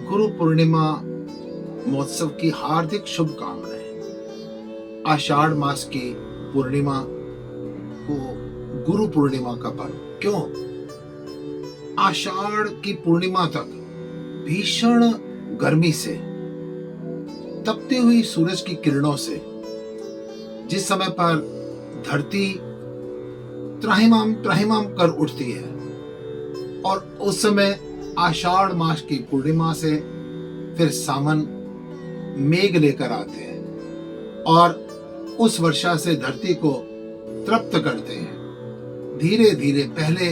गुरु पूर्णिमा महोत्सव की हार्दिक शुभकामनाएं। आषाढ़ मास की पूर्णिमा को गुरु पूर्णिमा का पर्व क्यों? आषाढ़ की पूर्णिमा तक भीषण गर्मी से, तपती हुई सूरज की किरणों से, जिस समय पर धरती त्राहिमाम त्राहिमाम कर उठती है, और उस समय आषाढ़ मास की पूर्णिमा से फिर सावन मेघ लेकर आते हैं और उस वर्षा से धरती को तृप्त करते हैं। धीरे धीरे पहले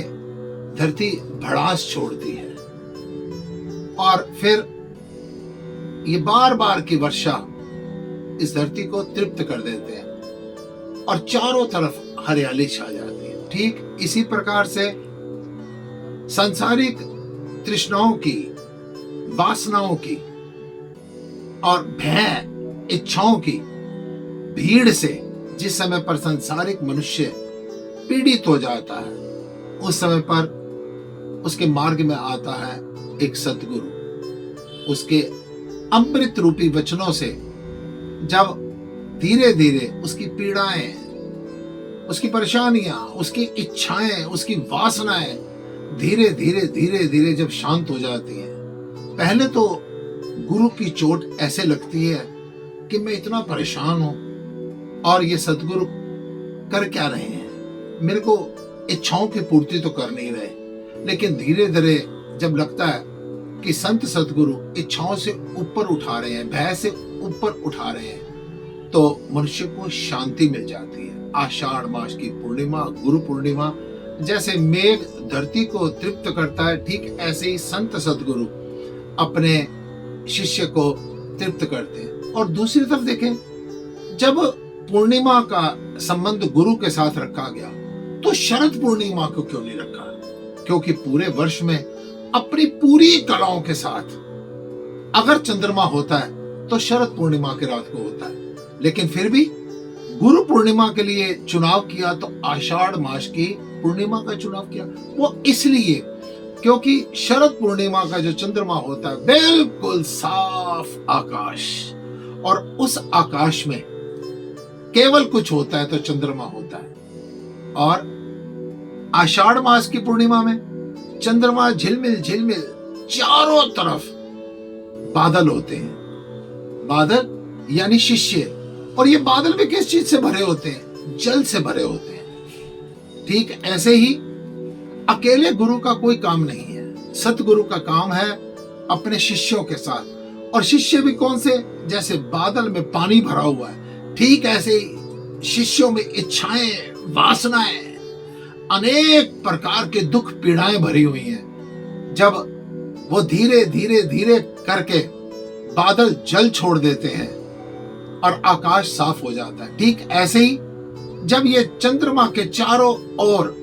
धरती भड़ास छोड़ती है और फिर ये बार बार की वर्षा इस धरती को तृप्त कर देते हैं और चारों तरफ हरियाली छा जाती है। ठीक इसी प्रकार से सांसारिक तृष्णाओं की, वासनाओं की और भय इच्छाओं की भीड़ से जिस समय पर सांसारिक मनुष्य पीड़ित हो जाता है, उस समय पर उसके मार्ग में आता है एक सतगुरु। उसके अमृत रूपी वचनों से जब धीरे धीरे उसकी पीड़ाएं, उसकी परेशानियां, उसकी इच्छाएं, उसकी वासनाएं धीरे धीरे धीरे धीरे जब शांत हो जाती हैं, पहले तो गुरु की चोट ऐसे लगती है कि मैं इतना परेशान हूं और ये सतगुरु कर क्या रहे हैं, मेरे को इच्छाओं की पूर्ति तो कर नहीं रहे। लेकिन धीरे धीरे जब लगता है कि संत सतगुरु इच्छाओं से ऊपर उठा रहे हैं, भय से ऊपर उठा रहे हैं, तो मनुष्य को शांति मिल जाती है। आषाढ़ मास की पूर्णिमा, गुरु पूर्णिमा, जैसे मेघ धरती को तृप्त करता है, ठीक ऐसे ही संत सतगुरु अपने शिष्य को तृप्त करते हैं। और दूसरी तरफ देखें, जब पूर्णिमा का संबंध गुरु के साथ रखा गया, तो शरद पूर्णिमा को क्यों नहीं रखा? क्योंकि पूरे वर्ष में अपनी पूरी कलाओं के साथ अगर चंद्रमा होता है तो शरद पूर्णिमा की रात को होता है, लेकिन फिर भी गुरु पूर्णिमा के लिए चुनाव किया तो आषाढ़ मास की पूर्णिमा का चुनाव किया। वो इसलिए क्योंकि शरद पूर्णिमा का जो चंद्रमा होता है बिल्कुल साफ आकाश, और उस आकाश में केवल कुछ होता है तो चंद्रमा होता है। और आषाढ़ मास की पूर्णिमा में चंद्रमा झिलमिल झिलमिल चारों तरफ बादल होते हैं। बादल यानी शिष्य, और ये बादल भी किस चीज से भरे होते हैं? जल से भरे होते हैं। ठीक ऐसे ही अकेले गुरु का कोई काम नहीं है। सतगुरु का काम है अपने शिष्यों के साथ, और शिष्य भी कौन से? जैसे बादल में पानी भरा हुआ है, ठीक ऐसे ही शिष्यों में इच्छाएं, वासनाएं, अनेक प्रकार के दुख पीड़ाएं भरी हुई हैं। जब वो धीरे धीरे धीरे करके बादल जल छोड़ देते हैं और आकाश साफ हो जाता है, ठीक ऐसे ही जब ये चंद्रमा के चारों ओर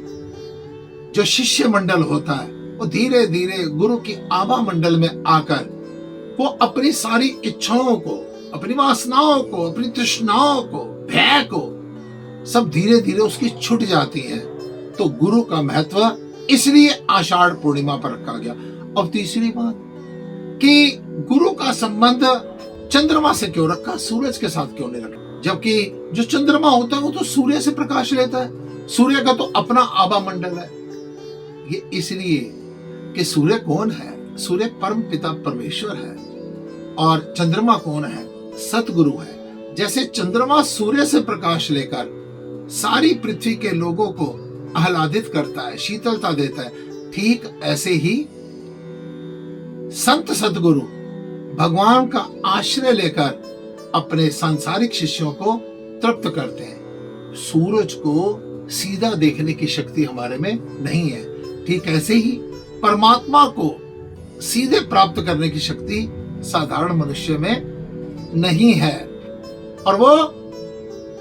जो शिष्य मंडल होता है, वो धीरे धीरे गुरु की आभा मंडल में आकर वो अपनी सारी इच्छाओं को, अपनी वासनाओं को, अपनी तृष्णाओं को, भय को सब धीरे धीरे उसकी छूट जाती है। तो गुरु का महत्व इसलिए आषाढ़ पूर्णिमा पर रखा गया। अब तीसरी बात कि गुरु का संबंध चंद्रमा से क्यों रखा, सूरज के साथ क्यों नहीं रखा? जबकि जो चंद्रमा होता है वो तो सूर्य से प्रकाश लेता है, सूर्य का तो अपना आभा मंडल है। ये इसलिए कि सूर्य कौन है? सूर्य परम पिता परमेश्वर है, और चंद्रमा कौन है? सतगुरु है। जैसे चंद्रमा सूर्य से प्रकाश लेकर सारी पृथ्वी के लोगों को आह्लादित करता है, शीतलता देता है, ठीक ऐसे ही संत सतगुरु भगवान का आश्रय लेकर अपने सांसारिक शिष्यों को तृप्त करते हैं। सूरज को सीधा देखने की शक्ति हमारे में नहीं है, ठीक ऐसे ही परमात्मा को सीधे प्राप्त करने की शक्ति साधारण मनुष्य में नहीं है। और वो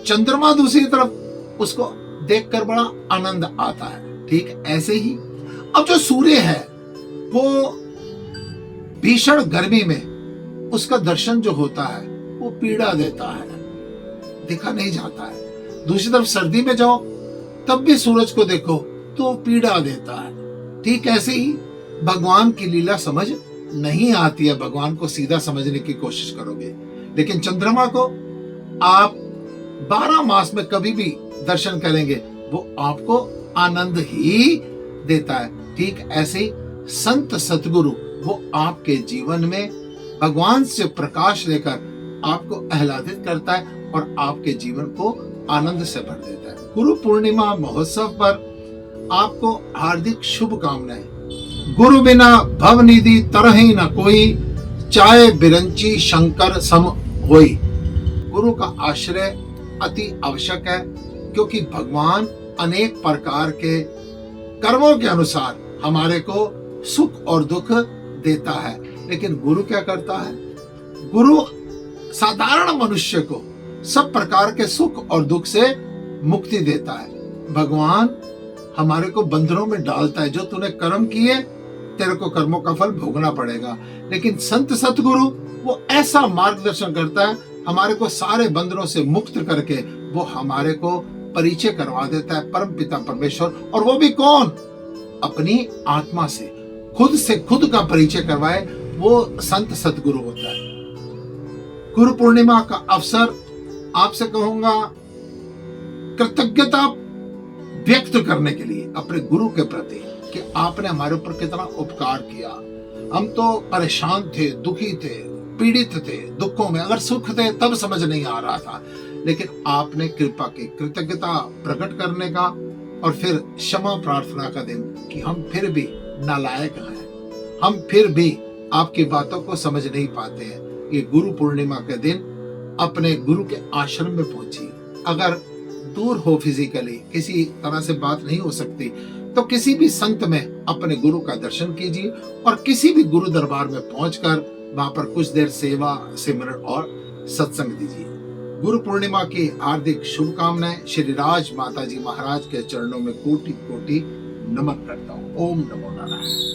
चंद्रमा दूसरी तरफ उसको देखकर बड़ा आनंद आता है, ठीक ऐसे ही अब जो सूर्य है वो भीषण गर्मी में उसका दर्शन जो होता है वो पीड़ा देता है, देखा नहीं जाता है। दूसरी तरफ सर्दी में जाओ तब भी सूरज को देखो तो पीड़ा देता है। ठीक ऐसे ही भगवान की लीला समझ नहीं आती है, भगवान को सीधा समझने की कोशिश करोगे। लेकिन चंद्रमा को आप 12 मास में कभी भी दर्शन करेंगे, वो आपको आनंद ही देता है। ठीक ऐसे ही संत सतगुरु वो आपके जीवन में भगवान से प्रकाश लेकर आपको आह्लादित करता है और आपके जीवन को आनंद से भर देता है। गुरु पूर्णिमा महोत्सव पर आपको हार्दिक शुभकामनाएं। गुरु बिना भवनिधि तरहि न कोई, चाहे बिरंची शंकर सम होई। गुरु का आश्रय अति आवश्यक है, क्योंकि भगवान अनेक प्रकार के कर्मों के अनुसार हमारे को सुख और दुख देता है। लेकिन गुरु क्या करता है? गुरु साधारण मनुष्य को सब प्रकार के सुख और दुख से मुक्ति देता है। भगवान हमारे को बंधनों में डालता है, जो तूने कर्म किए तेरे को कर्मों का फल भोगना पड़ेगा। लेकिन संत सतगुरु वो ऐसा मार्गदर्शन करता है, हमारे को सारे बंधनों से मुक्त करके वो हमारे को परिचय करवा देता है परम पिता परमेश्वर। और वो भी कौन? अपनी आत्मा से खुद का परिचय करवाए, वो संत सतगुरु होता है। गुरु पूर्णिमा का अवसर आपसे कहूंगा कृतज्ञता व्यक्त करने के लिए अपने गुरु के प्रति, कि आपने हमारे ऊपर कितना उपकार किया। हम तो परेशान थे, दुखी थे, पीड़ित थे, दुखों में, अगर सुख थे तब समझ नहीं आ रहा था, लेकिन आपने कृपा की, कृतज्ञता प्रकट करने का और फिर क्षमा प्रार्थना का दिन, कि हम फिर भी नालायक हैं, हम फिर भी आपकी बातों को समझ नहीं पाते हैं। ये गुरु पूर्णिमा के दिन अपने गुरु के आश्रम में पहुंचिए। अगर दूर हो फिजिकली, किसी तरह से बात नहीं हो सकती, तो किसी भी संत में अपने गुरु का दर्शन कीजिए और किसी भी गुरु दरबार में पहुंचकर वहां पर कुछ देर सेवा, सिमरन और सत्संग दीजिए। गुरु पूर्णिमा की हार्दिक शुभकामनाएं। श्री राज माता जी महाराज के चरणों में कोटि कोटि नमन करता हूँ। ओम नमो नारायण।